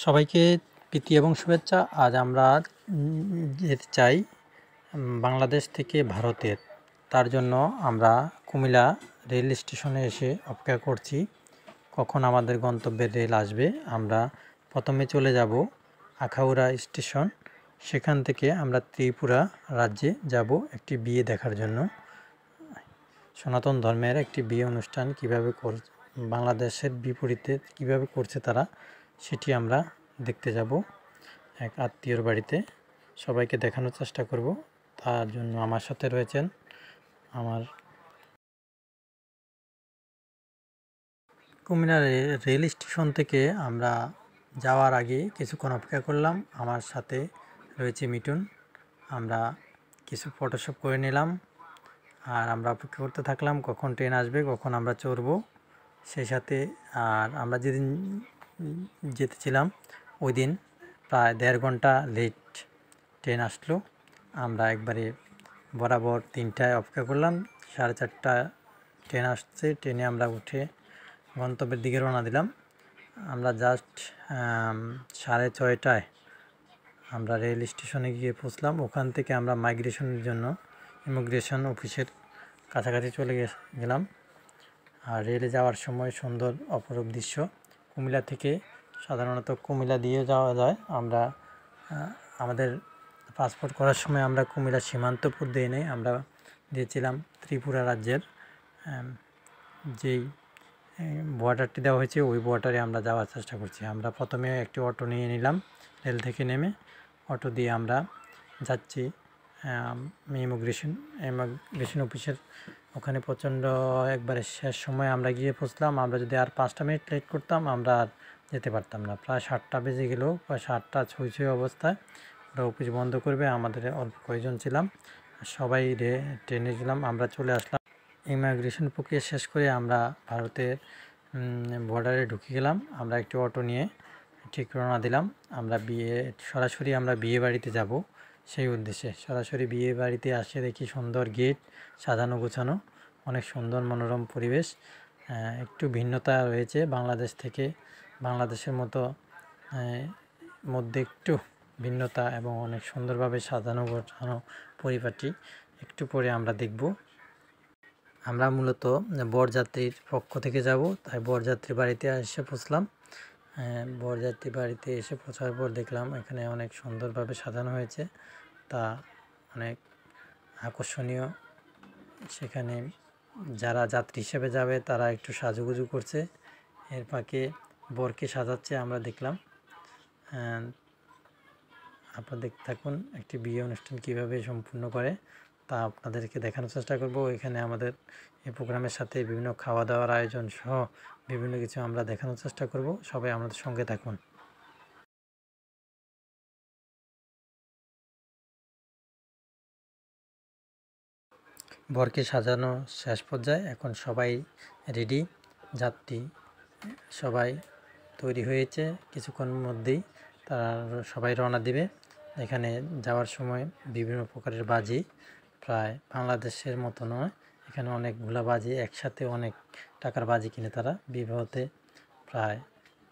সবাইকে প্রীতি এবং শুভেচ্ছা। আজ আমরা যেতে চাই বাংলাদেশ থেকে ভারতে। তার জন্য আমরা কুমিল্লা রেল স্টেশনে এসে অপেক্ষা করছি কখন আমাদের গন্তব্যের রেল আসবে। আমরা প্রথমে চলে যাব আখাউড়া স্টেশন, সেখান থেকে আমরা ত্রিপুরা রাজ্যে যাব একটি বিয়ে দেখার জন্য। সনাতন ধর্মের একটি বিয়ে অনুষ্ঠান কীভাবে বাংলাদেশের বিপরীতে কিভাবে করছে তারা, সেটি আমরা দেখতে যাব এক আত্মীয়র বাড়িতে। সবাইকে দেখানোর চেষ্টা করব। তার জন্য আমার সাথে রয়েছেন আমার কুমিল্লা রেল স্টেশন থেকে আমরা যাওয়ার আগে কিছুক্ষণ অপেক্ষা করলাম। আমার সাথে রয়েছে মিঠুন। আমরা কিছু ফটোশপ করে নিলাম আর আমরা অপেক্ষা করতে থাকলাম কখন ট্রেন আসবে, কখন আমরা চড়ব সেই সাথে। আর আমরা যেদিন যেতেছিলাম ওই দিন প্রায় 1.5 ঘন্টা লেট ট্রেন আসলো। আমরা একবারে বরাবর 3টায় অপেক্ষা করলাম, 4:30 ট্রেন আসছে। ট্রেনে আমরা উঠে গন্তব্যের দিকে রওনা দিলাম। আমরা জাস্ট 6:30টায় আমরা রেল স্টেশনে গিয়ে পৌঁছলাম। ওখান থেকে আমরা মাইগ্রেশনের জন্য ইমিগ্রেশন অফিসের কাছাকাছি চলে গেলাম। আর রেলে যাওয়ার সময় সুন্দর অপরূপ দৃশ্য। কুমিল্লা থেকে সাধারণত কুমিল্লা দিয়ে যাওয়া যায়। আমরা আমাদের পাসপোর্ট করার সময় আমরা কুমিল্লা সীমান্তপুর দিয়ে নেই, আমরা দিয়েছিলাম ত্রিপুরা রাজ্যের যেই বর্ডারটি দেওয়া হয়েছে ওই বর্ডারে আমরা যাওয়ার চেষ্টা করছি। আমরা প্রথমে একটি অটো নিয়ে নিলাম রেল থেকে নেমে। অটো দিয়ে আমরা যাচ্ছি ইমিগ্রেশন অফিসের ওখানে। প্রচণ্ড একবারে শেষ সময় আমরা গিয়ে পৌঁছলাম। আমরা যদি আর 5টা মিনিট লেট করতাম আমরা আর যেতে পারতাম না। প্রায় 7টা বেজে গেল, প্রায় 7টা ছুঁই অবস্থায় ওরা অফিস বন্ধ করবে। আমাদের অল্প কয়েকজন ছিলাম, সবাই ট্রেনে ছিলাম। আমরা চলে আসলাম। ইমিগ্রেশন প্রক্রিয়া শেষ করে আমরা ভারতের বর্ডারে ঢুকে গেলাম। আমরা একটি অটো নিয়ে ঠিক রওনা দিলাম। আমরা সরাসরি আমরা বিয়ে বাড়িতে যাব সেই উদ্দেশ্যে। সরাসরি বিয়ে বাড়িতে আসে দেখি সুন্দর গেট, সাজানো গোছানো, অনেক সুন্দর মনোরম পরিবেশ। একটু ভিন্নতা রয়েছে বাংলাদেশ থেকে, বাংলাদেশের মতো মধ্যে একটু ভিন্নতা এবং অনেক সুন্দরভাবে সাজানো গোছানো পরিপাটি। একটু পরে আমরা দেখব। আমরা মূলত বরযাত্রীর পক্ষ থেকে যাব, তাই বরযাত্রী বাড়িতে এসে পৌঁছলাম। বরযাত্রী বাড়িতে এসে পৌঁছার পর দেখলাম এখানে অনেক সুন্দরভাবে সাজানো হয়েছে, তা অনেক আকর্ষণীয়। সেখানে যারা যাত্রী হিসেবে যাবে তারা একটু সাজুগুজু করছে, এর ফাঁকে বরকে সাজাচ্ছে আমরা দেখলাম। আপনারা দেখতে থাকুন একটি বিয়ে অনুষ্ঠান কিভাবে সম্পূর্ণ করে তা আপনাদেরকে দেখানোর চেষ্টা করব। এখানে আমাদের এই প্রোগ্রামের সাথে বিভিন্ন খাওয়া দাওয়ার আয়োজন সহ বিভিন্ন কিছু আমরা দেখানোর চেষ্টা করব। সবাই আমাদের সঙ্গে থাকুন। বরকে সাজানো শেষ পর্যায়ে, এখন সবাই রেডি, যাত্রী সবাই তৈরি হয়েছে। কিছুক্ষণের মধ্যেই তারা সবাই রওনা দিবে। এখানে যাওয়ার সময় বিভিন্ন প্রকারের বাজি, প্রায় বাংলাদেশের মতো নয়, এখানে অনেকগুলা বাজি একসাথে অনেক টাকার বাজি কিনে তারা। বিবাহতে প্রায়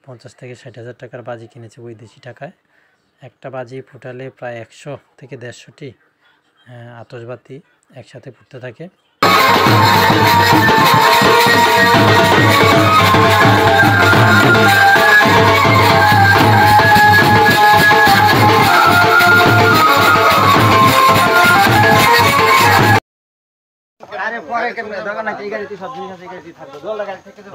50 থেকে 60 হাজার টাকার বাজি কিনেছে বৈদেশি টাকায়। একটা বাজি ফুটালে প্রায় 100 থেকে 150টি আতশবাতি একসাথে ফুটতে থাকে। আরে পরে কেমনে দোকান না এই গাড়িতে সব জিনিস আছে, এই গাড়িতে থাকবে দোলা গাড়ি থেকে তো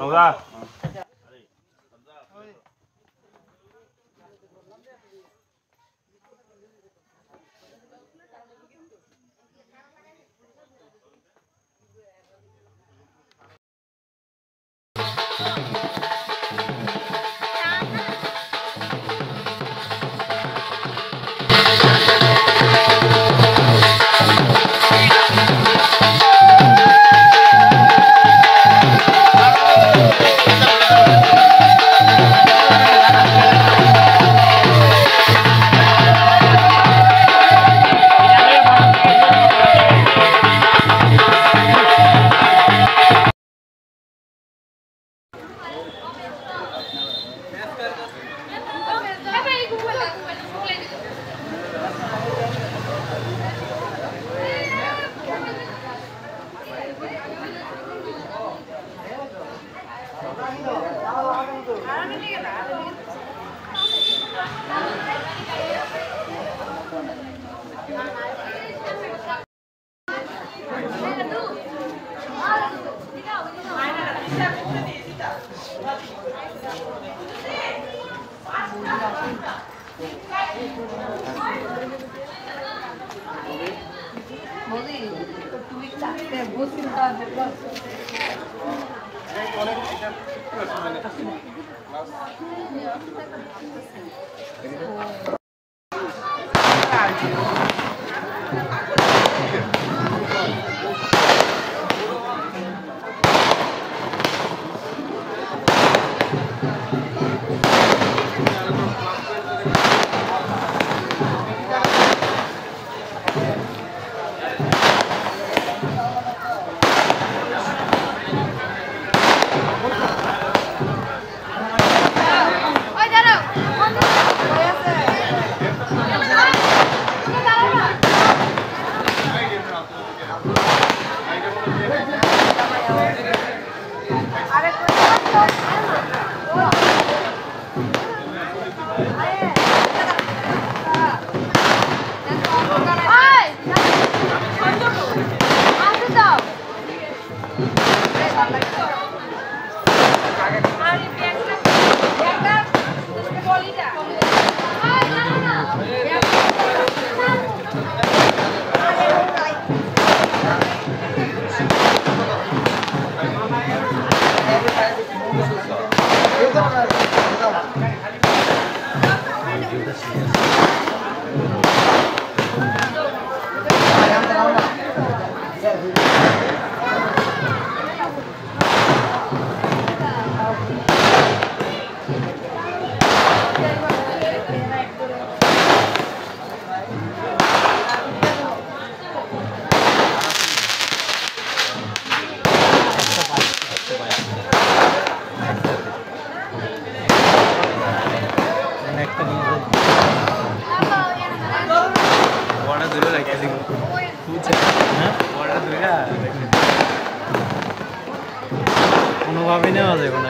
কোনোভাবে নেওয়া যাবে না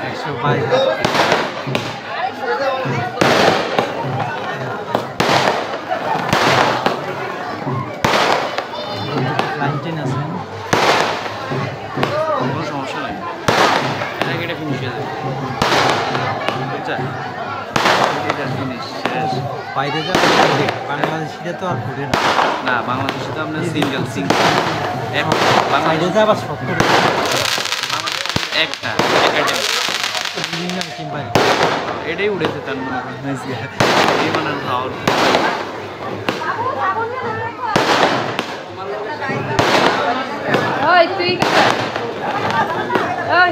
একশো বাইশ লাইনটেন আছে কোনো সমস্যা নাই এটা কেটে ফিনিশ হয়ে যাবে বুঝছা এটা ফিনিশ শেষ বাইরে যাবে বাংলাদেশিরা তো আর ঘুরে না না বাংলাদেশে তো আপনার সিঙ্গেল বাইরে বাংলাদেশ যাবার শখ করে একটা একাডেমি বিভিন্ন টিম বাইরে এটাই উড়েছে তার মনে করেন এই মানে খাওয়ার ওই তুই ওই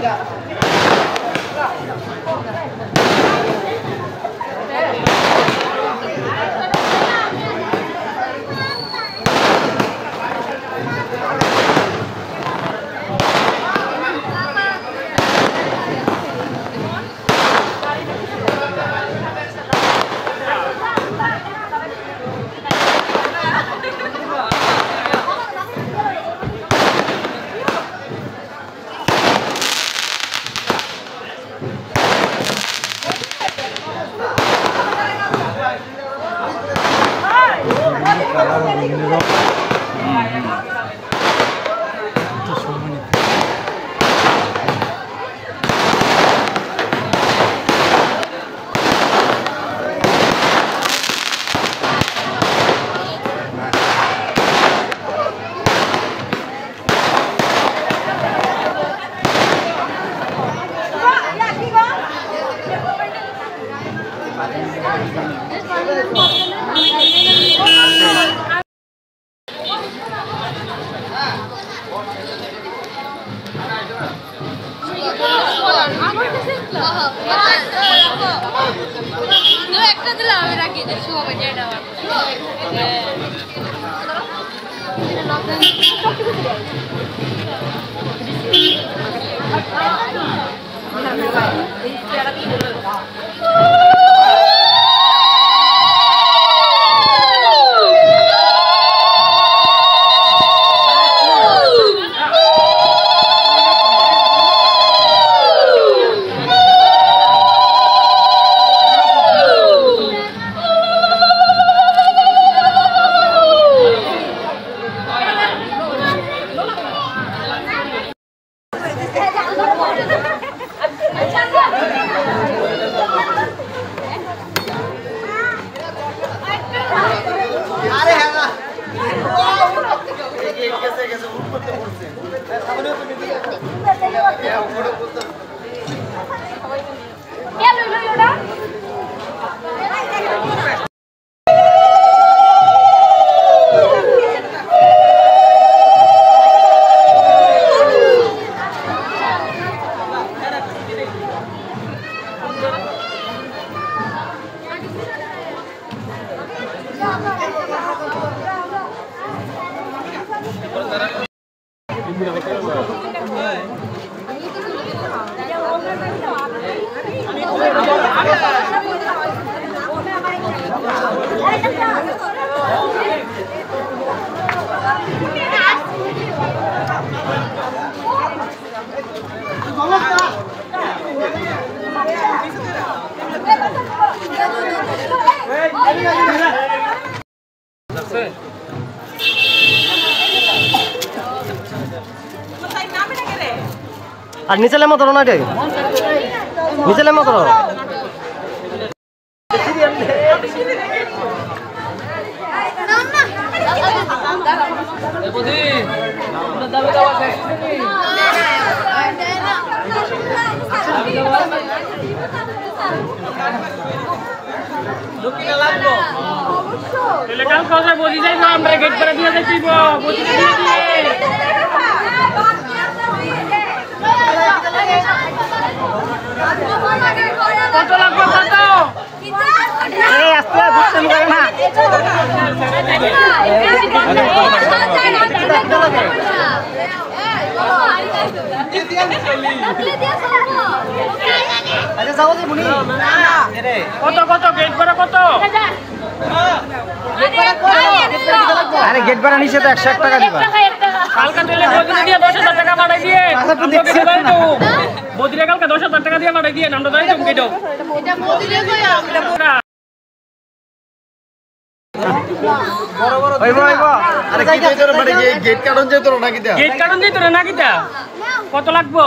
বিভিন্ন রকম সম্মানিত একটা দিলাম আমি রাখি সময় যেটা আর নিচে লেমো ধরো না রে, নিচে লেমো ধরো। আমরা গেট করে দিয়ে যাচ্ছি কত লাগবে কত আস্তে বুঝতে পারে না। কত কত গেট করে কত? আরে গেট ভাড়া নিচে তো 101 টাকা দিবা। কালকা দিলে বদিরে দিয়ে 10,000 টাকা বাড়াই দিয়ে বদিরে কালকা 10,000 টাকা দিয়ে বাড়াই দিয়ে আমরা যাই তুমি গেটো এটা বদিরে কই আমরা আরে কি কই তোর মানে গেট কাটন যাই তোর নাকি দা? গেট কাটন দিই তোরে নাকি দা? কত লাগবো?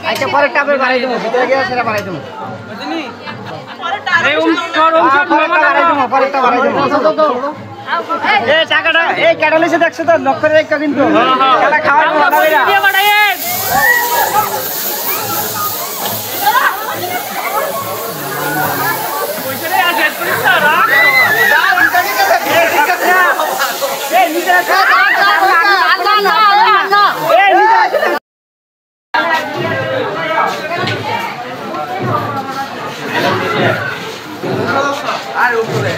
আচ্ছা পরে টাকা বাড়াই দেবো, ভিতরে গিয়ে সেটা বাড়াই দেবো। এই তোর বাড়াই দেবো, পরে টাকা বাড়াই দেবো। এই টাকাটা এই ক্যাটালিসে দেখছো তো লক্ষের একটা কিন্তু খেলা খাওয়ার কথা না। দিয়ে বাড়াই পয়সা রে আছে পয়সা রাখ এই নিচে রাখ। এই নিচে আর উপরে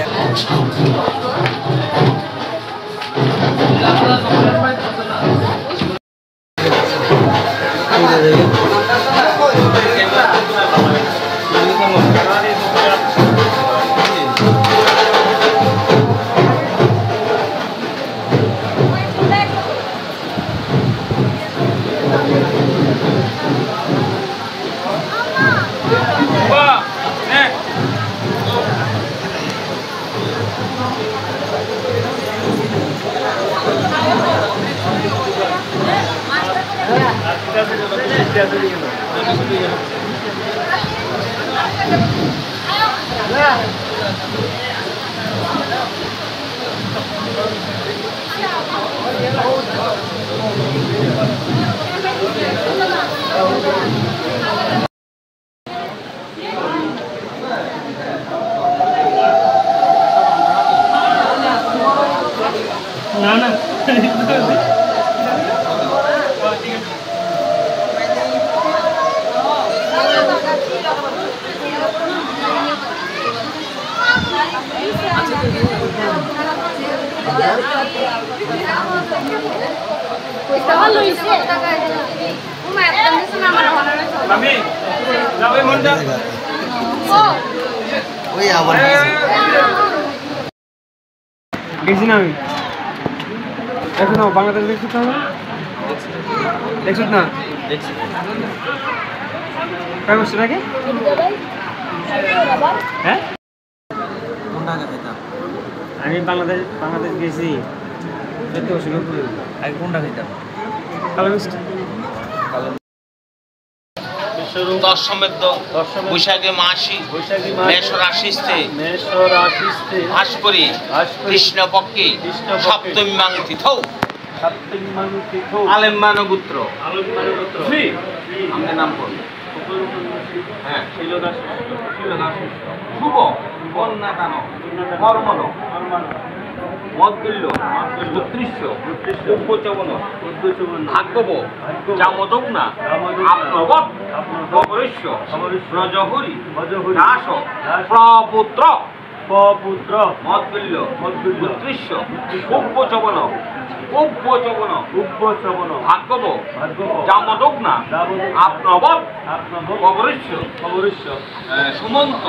না না আমি যাবে মনটা ওই আবার গেছি না আমি দেখো না বাংলাদেশ দেখছো তো দেখছো না দেখছি কয় বছর আগে হ্যাঁ আমি বাংলাদেশ গেছি 14 বছর আগে কোনটা খাইতাম কালো মিষ্টি দশমেদ্য বৈশাখে মাসি মেষ রাশিস্থে ভাস করি কৃষ্ণপক্ষে সপ্তমীমাং তিথৌ আলেম্বানগুত্র আমাদের নাম করুন হ্যাঁ শুভ কন্যাদান কর্মণ মদগুল্য উৎকৃষ্ট উপচবন ভাগ্যব জামদক না আপনবৎ অপরিষ্য ব্রজহরি দাস প্রপুত্র মদগুল্য উৎকৃষ্ট উপচবন ভাগ্যব জামদক না আপনবৎ অপরিষ্য সুমন্ত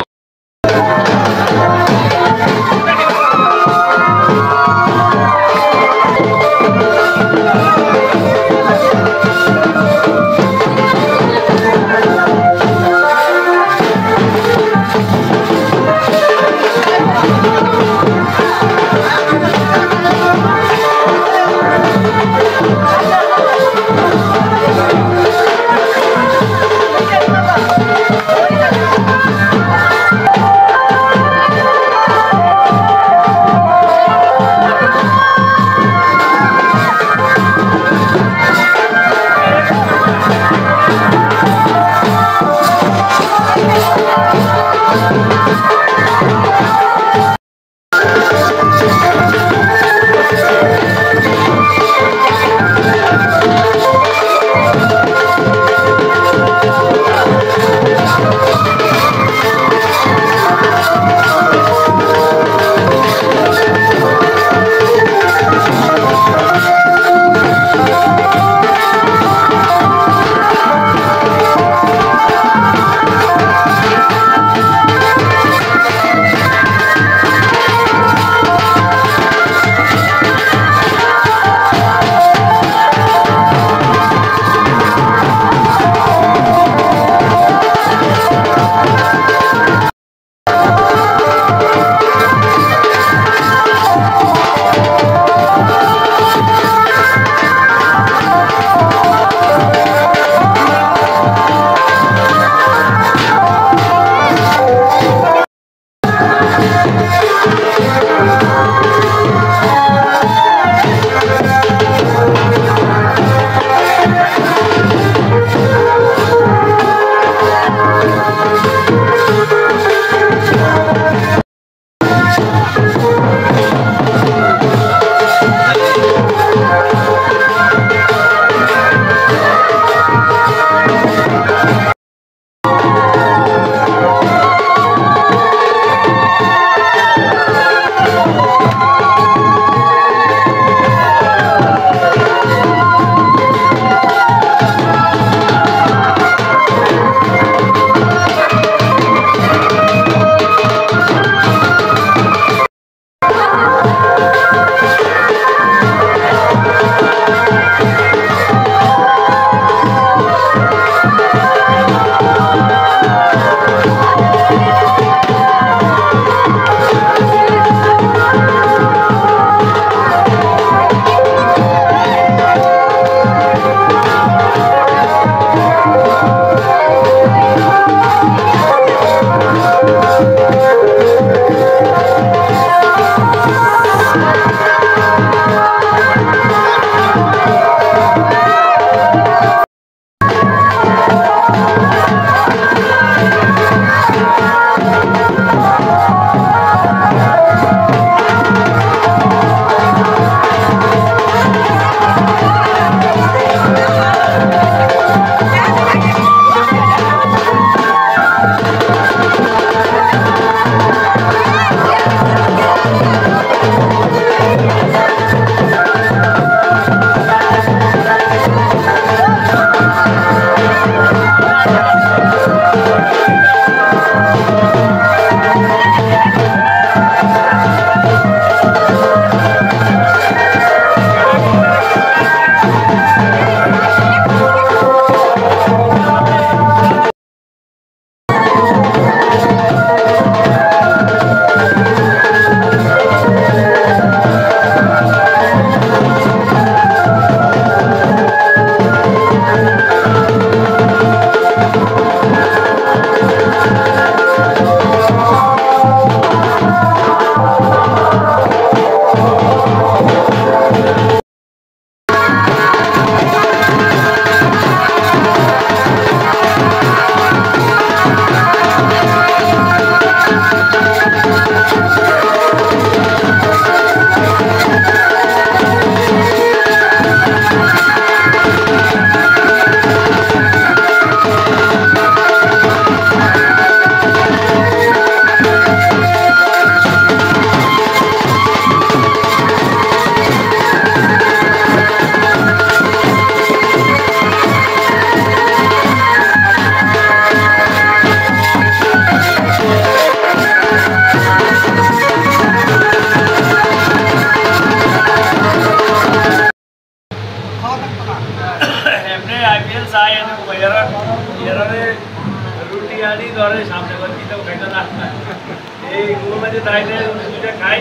এই গুলোতে দাইলে দুইটা খাই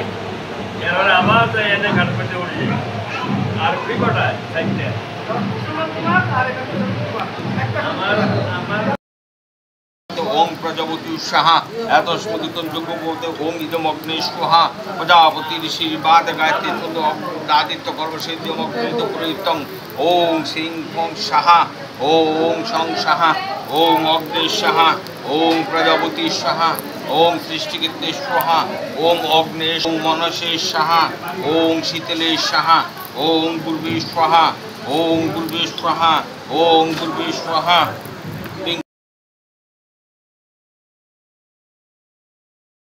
এবারে আবার যাই এনে ঘাট পেতে উঠি আর ফ্রি কটায় চাইতে ওম প্রজাপতি স্বাহা এতস্মদিতম যোগ্য বলতে ওম ইদম অগ্নে স্বাহা প্রজাপতি ঋষির বাদ গায়ত্রী আদিত্য কর্মসিদ্ধম অগ্নিত প্রযুক্তম ওম সিং ফং স্বাহা ওম সং স্বাহা ওম অগ্নে স্বাহা ওম প্রজাপতি স্বাহা ওম সৃষ্টিকৃতে স্বাহা ওম অগ্নে ওম মনসে স্বাহা ওম শীতলে স্বাহা ওম গুরবে স্বাহা ওম গুরবে স্বাহা ওম গুরবে স্বাহা